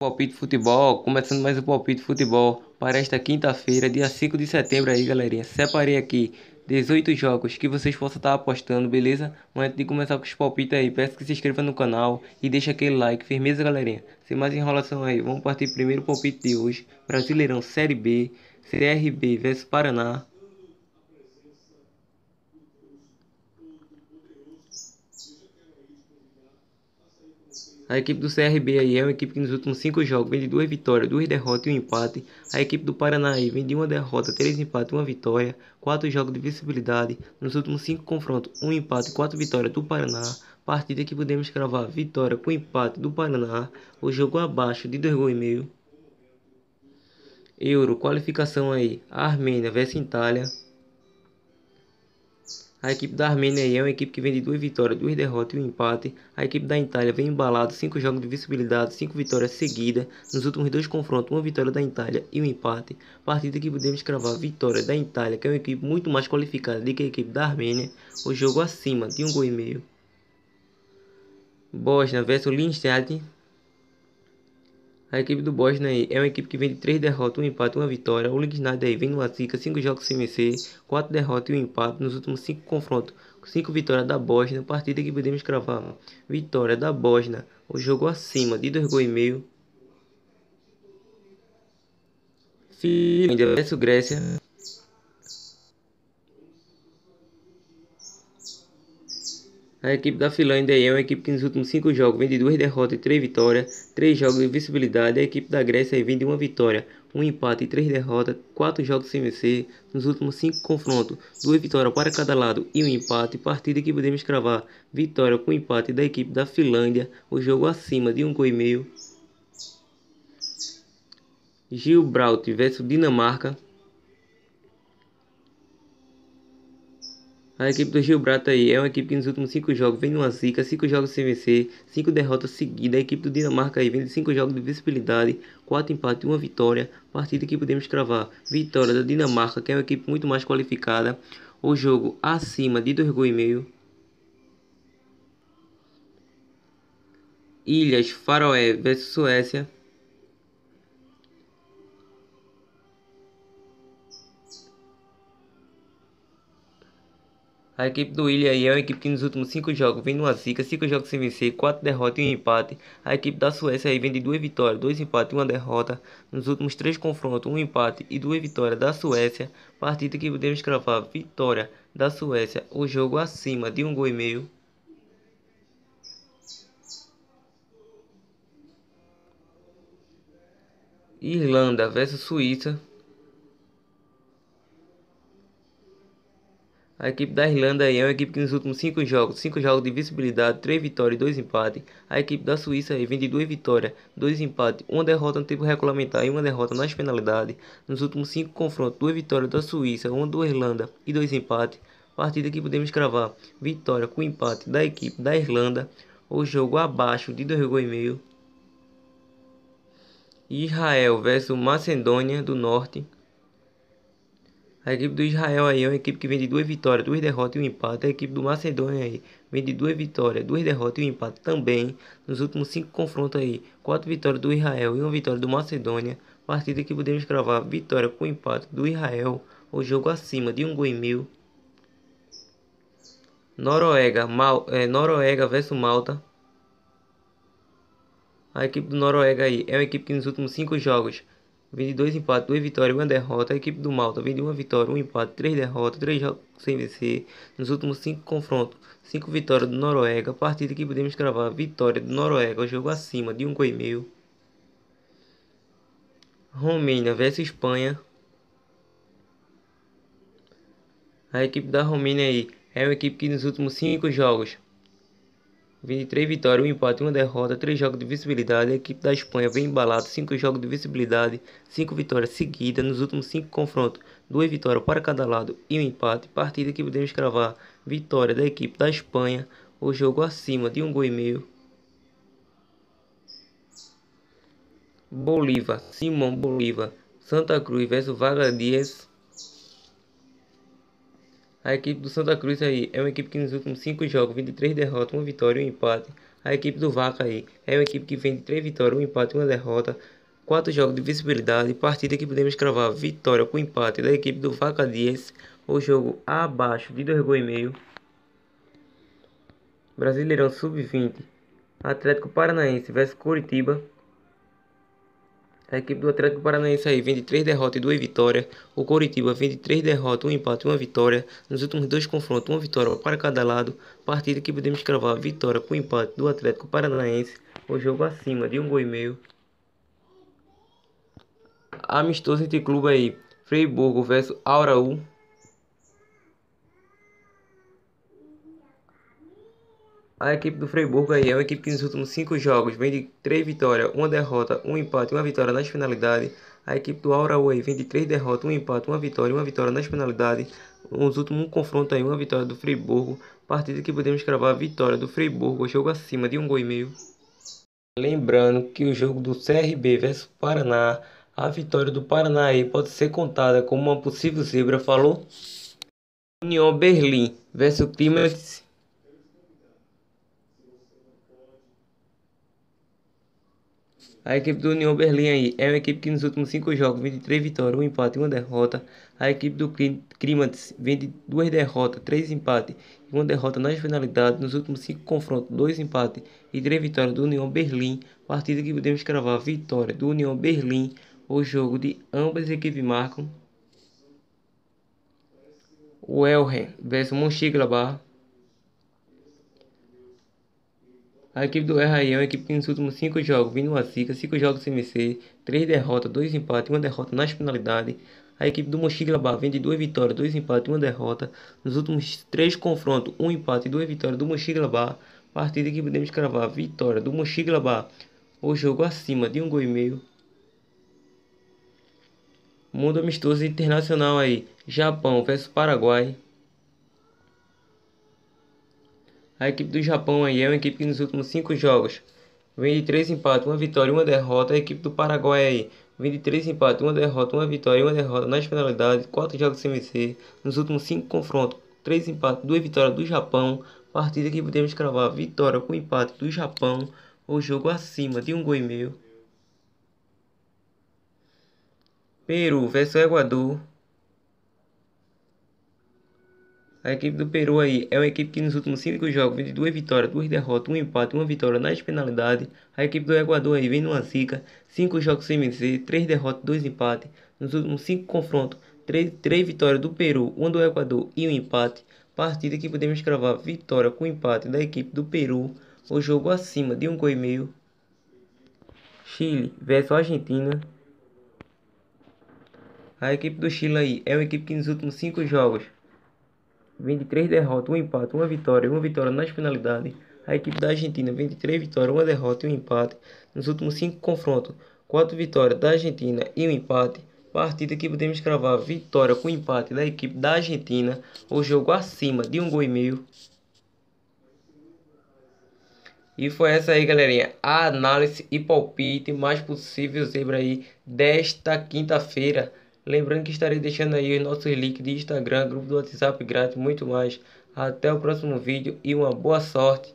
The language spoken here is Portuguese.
Palpite Futebol, começando mais um Palpite Futebol para esta quinta-feira, dia 5 de setembro aí, galerinha. Separei aqui 18 jogos que vocês possam estar apostando, beleza? Mas antes de começar com os palpites aí, peço que se inscreva no canal e deixe aquele like, firmeza, galerinha. Sem mais enrolação aí, vamos partir pro primeiro palpite de hoje. Brasileirão Série B, CRB vs Paraná. A equipe do CRB aí é uma equipe que nos últimos 5 jogos vem de 2 vitórias, 2 derrotas e 1 empate. A equipe do Paraná aí vem de 1 derrota, 3 empates e 1 vitória, 4 jogos de visibilidade. Nos últimos 5 confrontos, 1 empate e 4 vitórias do Paraná. Partida que podemos cravar vitória com empate do Paraná. O jogo abaixo de 2,5 gols. Euro, qualificação aí, Armênia vs Itália. A equipe da Armênia é uma equipe que vem de 2 vitórias, 2 derrotas e 1 empate. A equipe da Itália vem embalado, 5 jogos de visibilidade, 5 vitórias seguidas. Nos últimos 2 confrontos, 1 vitória da Itália e 1 empate. Partida que podemos cravar vitória da Itália, que é uma equipe muito mais qualificada do que a equipe da Armênia. O jogo acima de 1,5 gols. Bósnia vs Liechtenstein. A equipe do Bósnia aí é uma equipe que vem de 3 derrotas, 1 empate e 1 vitória. O Liechtenstein aí vem numa zica, 5 jogos sem vencer, 4 derrotas e 1 empate nos últimos 5 confrontos, 5 vitórias da Bósnia. Partida que podemos cravar vitória da Bósnia. O jogo acima de 2,5 gols. Finlândia vs Grécia. A equipe da Finlândia é uma equipe que nos últimos 5 jogos vem de 2 derrotas e 3 vitórias, 3 jogos de visibilidade. A equipe da Grécia vem de 1 vitória, 1 empate e 3 derrotas, 4 jogos sem vencer. Nos últimos 5 confrontos, 2 vitórias para cada lado e 1 empate. Partida que podemos cravar vitória com empate da equipe da Finlândia. O jogo acima de 1,5 gols. Gibraltar vs Dinamarca. A equipe do Gibraltar aí é uma equipe que nos últimos 5 jogos vem numa zica, 5 jogos sem vencer, 5 derrotas seguidas. A equipe do Dinamarca aí vem de 5 jogos de visibilidade, 4 empates e 1 vitória. Partida que podemos cravar vitória da Dinamarca, que é uma equipe muito mais qualificada. O jogo acima de 2,5 gols. Ilhas Faroé vs Suécia. A equipe do Ilha aí é uma equipe que nos últimos 5 jogos vem numa zica, 5 jogos sem vencer, 4 derrotas e 1 empate. A equipe da Suécia aí vem de 2 vitórias, 2 empates e 1 derrota. Nos últimos 3 confrontos, 1 empate e 2 vitórias da Suécia. Partida que podemos cravar vitória da Suécia. O jogo acima de 1,5 gols. Irlanda vs Suíça. A equipe da Irlanda aí é uma equipe que nos últimos 5 jogos de visibilidade, 3 vitórias e 2 empates. A equipe da Suíça aí vem de 2 vitórias, 2 empates, 1 derrota no tempo regulamentar e 1 derrota nas penalidades. Nos últimos 5 confrontos, 2 vitórias da Suíça, 1 da Irlanda e 2 empates. Partida que podemos cravar vitória com empate da equipe da Irlanda. O jogo abaixo de 2,5 gols. Israel vs Macedônia do Norte. A equipe do Israel aí é uma equipe que vem de 2 vitórias, 2 derrotas e 1 empate. A equipe do Macedônia aí vem de 2 vitórias, 2 derrotas e 1 empate também. Nos últimos 5 confrontos aí, 4 vitórias do Israel e 1 vitória do Macedônia. Partida que podemos cravar vitória com empate do Israel. O jogo acima de 1,5 gols. Noruega vs Malta. A equipe do Noruega aí é uma equipe que nos últimos 5 jogos vem de 2 empates, 2 vitórias e 1 derrota. A equipe do Malta vem de 1 vitória, 1 empate, 3 derrotas, 3 jogos sem vencer. Nos últimos 5 confrontos, 5 vitórias do Noruega. Partida que podemos cravar vitória do Noruega. O jogo acima de 1,5 gols. Romênia vs Espanha. A equipe da Romênia aí é uma equipe que nos últimos 5 jogos vem de 3 vitórias, 1 empate e 1 derrota, 3 jogos de visibilidade. A equipe da Espanha vem embalada, 5 jogos de visibilidade, 5 vitórias seguidas. Nos últimos 5 confrontos, 2 vitórias para cada lado e 1 empate. Partida que podemos cravar vitória da equipe da Espanha. O jogo acima de 1,5 gols. Bolívar, Simão Bolívar, Santa Cruz vs Vagadies. A equipe do Santa Cruz aí é uma equipe que nos últimos 5 jogos vem de 3 derrotas, 1 vitória e 1 empate. A equipe do Vaca aí é uma equipe que vem de 3 vitórias, um empate e uma derrota. 4 jogos de visibilidade, partida que podemos cravar vitória com empate da equipe do Vacadiense. O jogo abaixo de 2,5 gols. Brasileirão Sub-20, Atlético Paranaense vs Coritiba. A equipe do Atlético Paranaense aí vem de 3 derrotas e 2 vitórias. O Coritiba vem de 3 derrotas, um empate e uma vitória. Nos últimos 2 confrontos, uma vitória para cada lado. Partida que podemos cravar vitória com empate do Atlético Paranaense. O jogo acima de 1,5 gols. Amistoso entre clube aí, Freiburgo vs Auraú. A equipe do Freiburgo aí é uma equipe que nos últimos 5 jogos vem de 3 vitórias, uma derrota, um empate e uma vitória nas finalidades. A equipe do Auraú aí vem de 3 derrotas, um empate, uma vitória e uma vitória nas finalidades. Nos últimos confrontos aí, uma vitória do Freiburgo. Partida que podemos cravar a vitória do Freiburgo, jogo acima de 1,5 gols. Lembrando que o jogo do CRB vs Paraná, a vitória do Paraná aí pode ser contada como uma possível zebra, falou? União Berlim vs Timas. A equipe do União Berlim aí é uma equipe que nos últimos 5 jogos vem de 3 vitórias, um empate e uma derrota. A equipe do Krimatz vem de 2 derrotas, 3 empates e uma derrota nas finalidades. Nos últimos 5 confrontos, 2 empates e 3 vitórias do União Berlim. Partida que podemos cravar vitória do União Berlim. O jogo de ambas as equipes marcam. O Elhen vs Mönchengladbach. A equipe do RAI é uma equipe que nos últimos 5 jogos vem numa zica, 5 jogos sem vencer, 3 derrotas, 2 empates e uma derrota nas finalidades. A equipe do Mönchengladbach vem de 2 vitórias, 2 empates e uma derrota. Nos últimos 3 confrontos, 1 empate e 2 vitórias do Mönchengladbach. Partida que podemos cravar vitória do Mönchengladbach. O jogo acima de 1,5 gols. Mundo amistoso internacional aí, Japão vs Paraguai. A equipe do Japão aí é uma equipe que nos últimos 5 jogos vem de 3 empates, uma vitória e uma derrota. A equipe do Paraguai aí vem de 3 empates, uma derrota, uma vitória e uma derrota nas finalidades, 4 jogos sem vencer. Nos últimos 5 confrontos, 3 empates, 2 vitórias do Japão. Partida que podemos cravar vitória com empate do Japão. O jogo acima de 1,5 gols. Peru vs Equador. A equipe do Peru aí é uma equipe que nos últimos 5 jogos vem de 2 vitórias, 2 derrotas, um empate e uma vitória nas penalidades. A equipe do Equador aí vem numa zica, 5 jogos sem vencer, 3 derrotas, 2 empates. Nos últimos 5 confrontos, 3 vitórias do Peru, 1 do Equador e um empate. Partida que podemos cravar vitória com empate da equipe do Peru. O jogo acima de 1,5 gols. Chile vs Argentina. A equipe do Chile aí é uma equipe que nos últimos 5 jogos vem de 3 derrotas, um empate, uma vitória nas finalidades. A equipe da Argentina vem de 3 vitórias, uma derrota e um empate. Nos últimos 5 confrontos, 4 vitórias da Argentina e um empate. Partida que podemos cravar vitória com empate da equipe da Argentina. O jogo acima de 1,5 gols. E foi essa aí, galerinha, a análise e palpite mais possível zebra aí desta quinta-feira. Lembrando que estarei deixando aí os nossos links de Instagram, grupo do WhatsApp grátis, muito mais. Até o próximo vídeo e uma boa sorte.